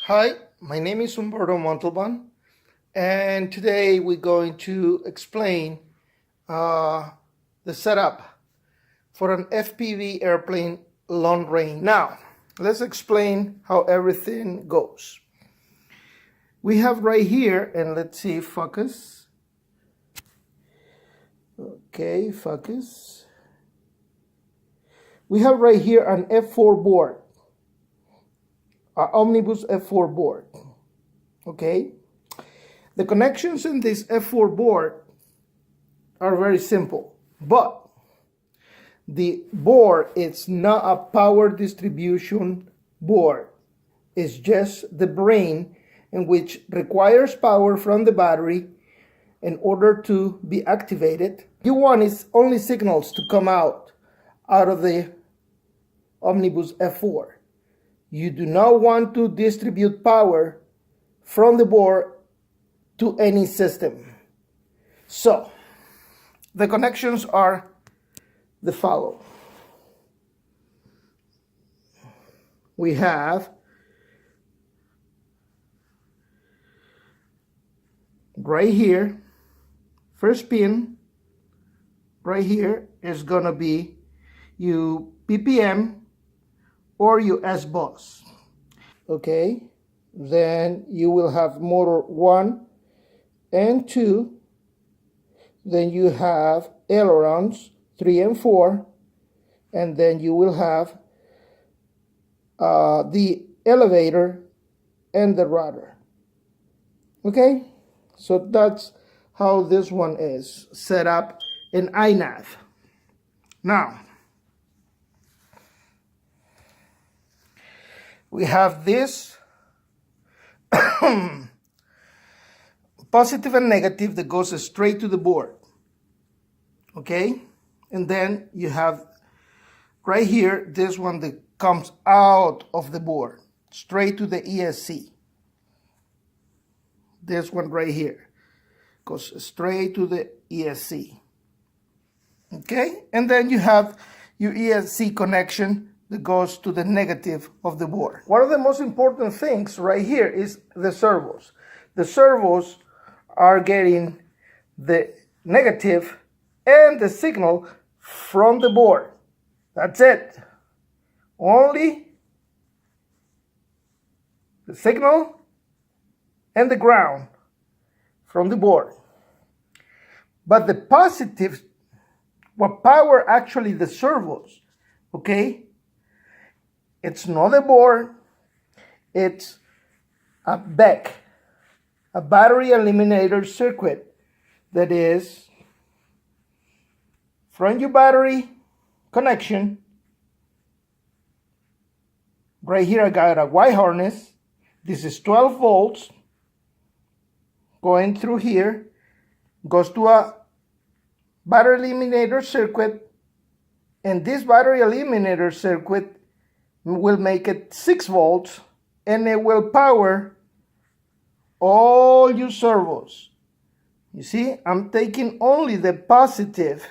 Hi, my name is Humberto Montalban, and today we're going to explain the setup for an FPV airplane long range. Now, let's explain how everything goes. We have right here, and let's see, focus. Okay, focus. We have right here an F4 board, an Omnibus F4 board. Okay, the connections in this F4 board are very simple, but the board is not a power distribution board. It's just the brain, in which requires power from the battery in order to be activated. You want is only signals to come out of the Omnibus F4. You do not want to distribute power from the board to any system. So the connections are the follow. We have right here, first pin right here is gonna be your PPM or your S-bus. Okay, then you will have motor 1 and 2. Then you have ailerons 3 and 4, and then you will have the elevator and the rudder. Okay, so that's how this one is set up in iNav. Now, we have this positive and negative that goes straight to the board. Okay, and then you have right here this one that comes out of the board straight to the ESC. This one right here goes straight to the ESC. Okay, and then you have your ESC connection that goes to the negative of the board. One of the most important things right here is the servos. The servos are getting the negative and the signal from the board. That's it. Only the signal and the ground from the board. But the positive, what power actually the servos, okay? It's not a board, it's a BEC, a battery eliminator circuit, that is from your battery connection. Right here I got a Y harness. This is 12 volts going through here, goes to a battery eliminator circuit, and this battery eliminator circuit will make it 6 volts, and it will power all your servos. You see, I'm taking only the positive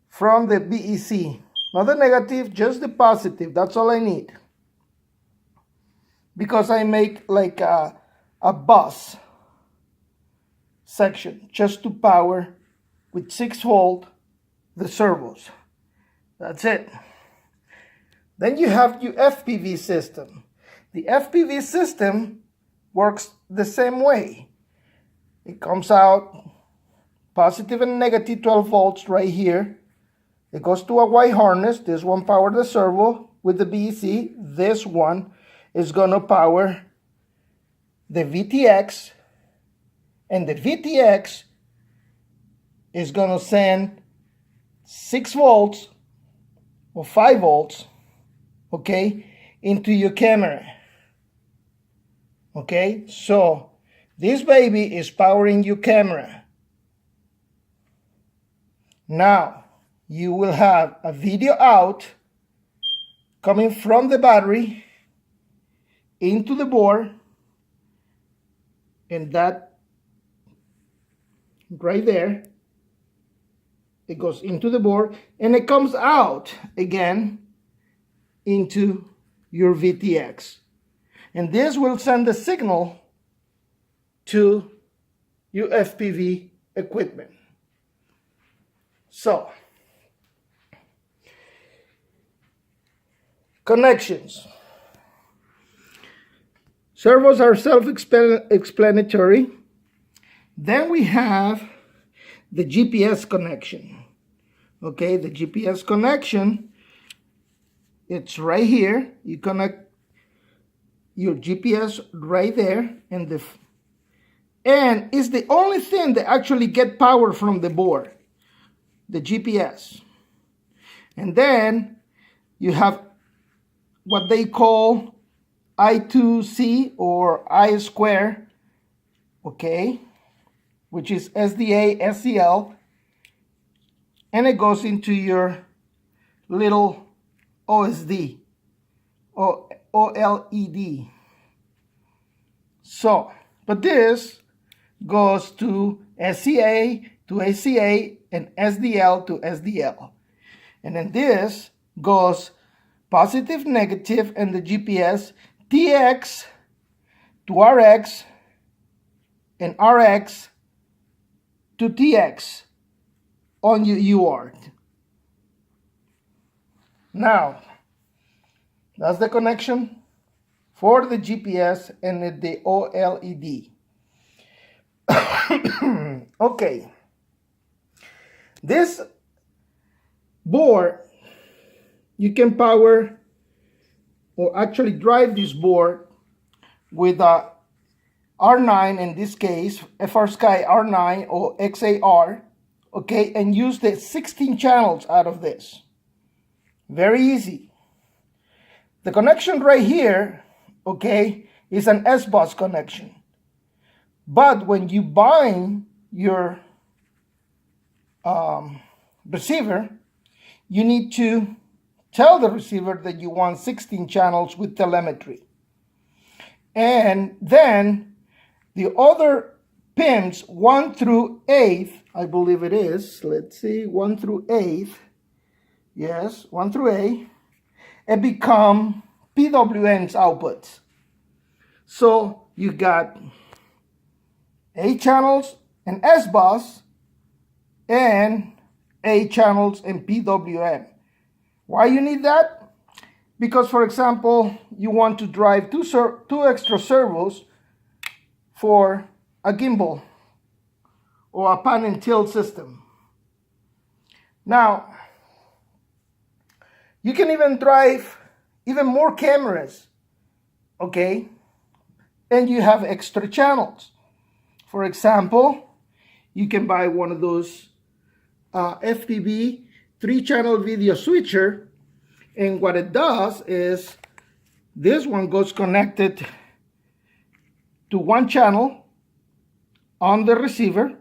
from the BEC, not the negative, just the positive. That's all I need, because I make like a bus section just to power with 6 volt the servos. That's it. Then you have your FPV system. The FPV system works the same way. It comes out positive and negative 12 volts right here. It goes to a Y harness. This one powers the servo with the BEC. This one is gonna power the VTX, and the VTX is gonna send 6 volts or 5 volts, okay, into your camera. Okay, so this baby is powering your camera. Now you will have a video out coming from the battery into the board, and that right there, it goes into the board, and it comes out again into your VTX. And this will send the signal to your FPV equipment. So, connections. Servos are self-explanatory. Then we have the GPS connection. Okay, the GPS connection, it's right here. You connect your GPS right there, and it's the only thing that actually get power from the board, the GPS. And then you have what they call I2C or I square, okay, which is SDA, SCL, and it goes into your little OSD or OLED. So, but this goes to SCA to ACA and SDL to SDL. And then this goes positive, negative, and the GPS TX to RX and RX to TX on your UART. Now, that's the connection for the GPS and the OLED. Okay, this board, you can power or actually drive this board with a R9, in this case, FrSky R9 or XAR, okay, and use the 16 channels out of this. Very easy. The connection right here, okay, is an S-Bus connection. But when you bind your receiver, you need to tell the receiver that you want 16 channels with telemetry. And then the other pins 1 through 8, I believe it is, let's see, 1 through 8, yes, 1 through 8, it become PWM's outputs. So you got 8 channels and S-Bus and 8 channels in PWM. Why you need that? Because, for example, you want to drive two extra servos for a gimbal or a pan and tilt system. Now, you can even drive even more cameras, okay? And you have extra channels. For example, you can buy one of those FPV 3-channel video switcher, and what it does is this one goes connected to one channel on the receiver,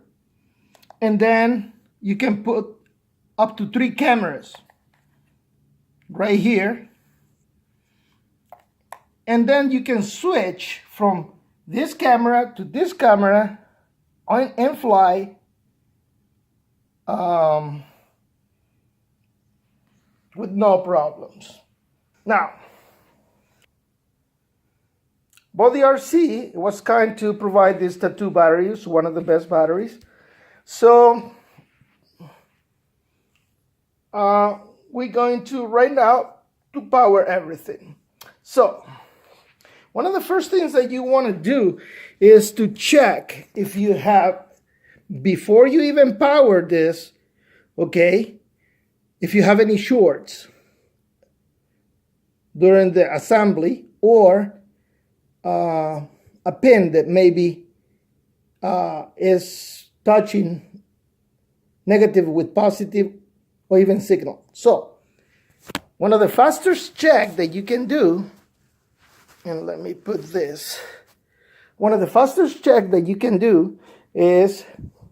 and then you can put up to 3 cameras right here, and then you can switch from this camera to this camera and fly with no problems. Now, Body RC was kind to provide these Tattoo batteries, one of the best batteries. So we're going to right now to power everything. So one of the first things that you want to do is to check if you have, before you even power this, okay, if you have any shorts during the assembly, or a pin that maybe is touching negative with positive or even signal. So one of the fastest check that you can do, and let me put this, one of the fastest check that you can do is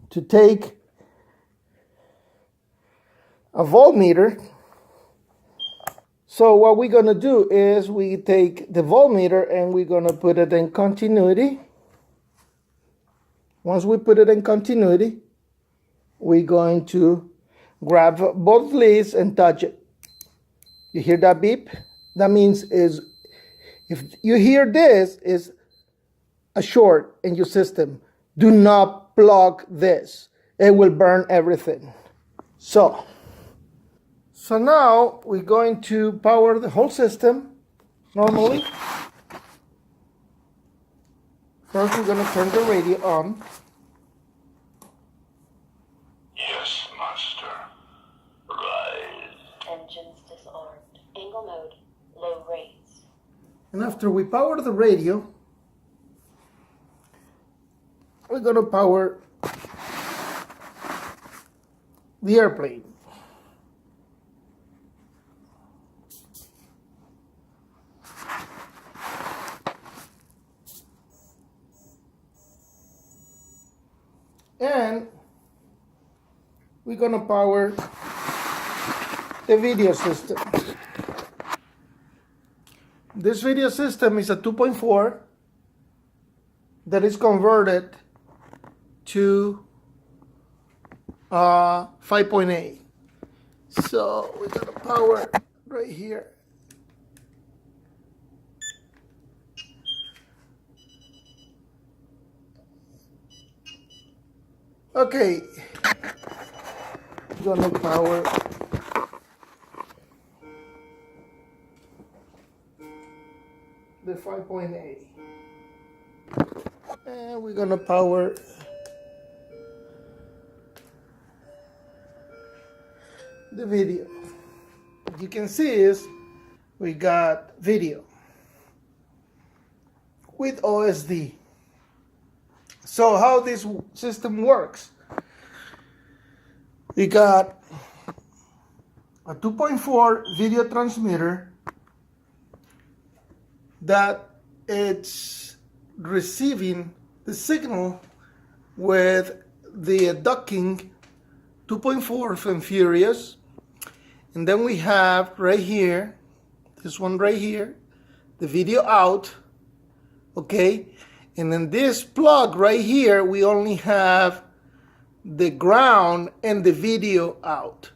to take a voltmeter. So what we're going to do is we take the voltmeter and we're going to put it in continuity. Once we put it in continuity, we're going to grab both leads and touch it. You hear that beep? That means If you hear this, is a short in your system. Do not plug this. It will burn everything. So now we're going to power the whole system normally. First, we're going to turn the radio on. Yes, master. Right. Engines disarmed. Angle mode. Low rates. And after we power the radio, we're going to power the airplane. And we're going to power the video system. This video system is a 2.4 that is converted to 5.8. So we're going to power right here. Okay, gonna power the 5.8, and we're gonna power the video. What you can see is we got video with OSD. So how this system works, we got a 2.4 video transmitter that it's receiving the signal with the ducking 2.4 from Furious, and then we have right here, this one right here, the video out, okay? And then this plug right here, we only have the ground and the video out.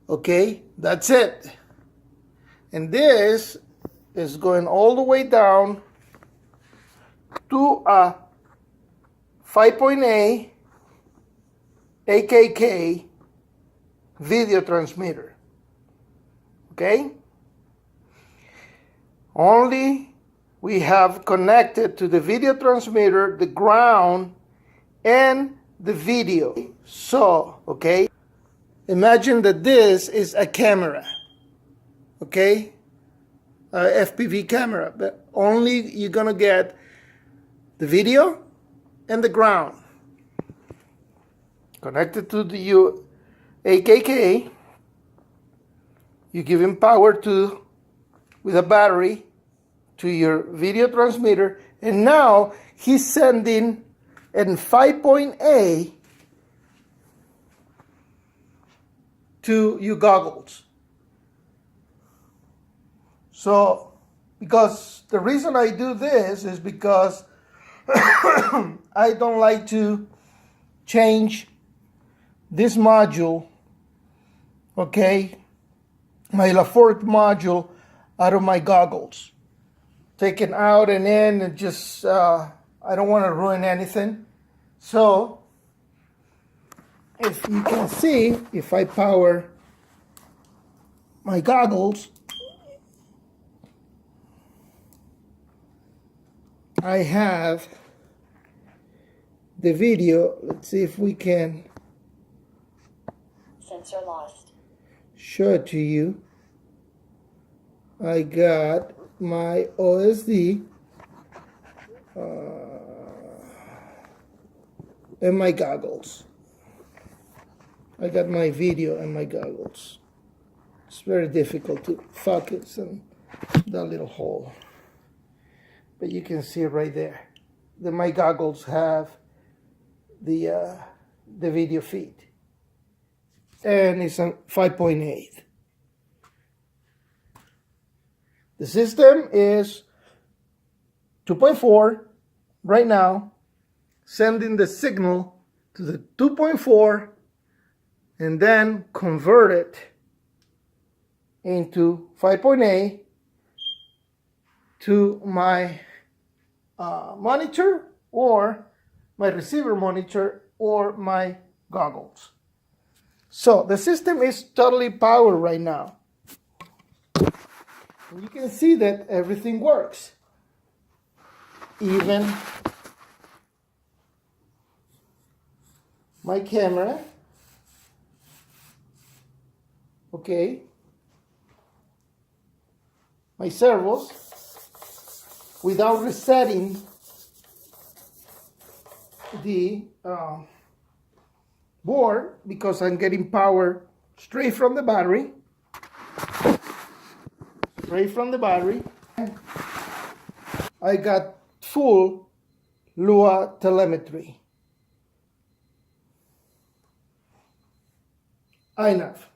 Okay, that's it. And this is going all the way down to a 5.8 AKK video transmitter. Okay? Only we have connected to the video transmitter the ground and the video. So, okay, imagine that this is a camera, okay, a FPV camera, but only you're gonna get the video and the ground connected to the AKK. You give him power to with a battery to your video transmitter, and now he's sending in 5.8 to your goggles. So, because the reason I do this is because I don't like to change this module, okay, my LaForge module out of my goggles. Taken out and in, and just I don't want to ruin anything. So if you can see, if I power my goggles, I have the video. Let's see if we can Sensor lost. show it to you. I got my OSD and my goggles. I got my video and my goggles. It's very difficult to focus on that little hole, but you can see right there that my goggles have the video feed, and it's on 5.8. The system is 2.4 right now, sending the signal to the 2.4 and then convert it into 5.8 to my monitor or my receiver monitor or my goggles. So the system is totally powered right now. And you can see that everything works. Even my camera. Okay. My servos without resetting the board because I'm getting power straight from the battery. I got full Lua telemetry. Enough.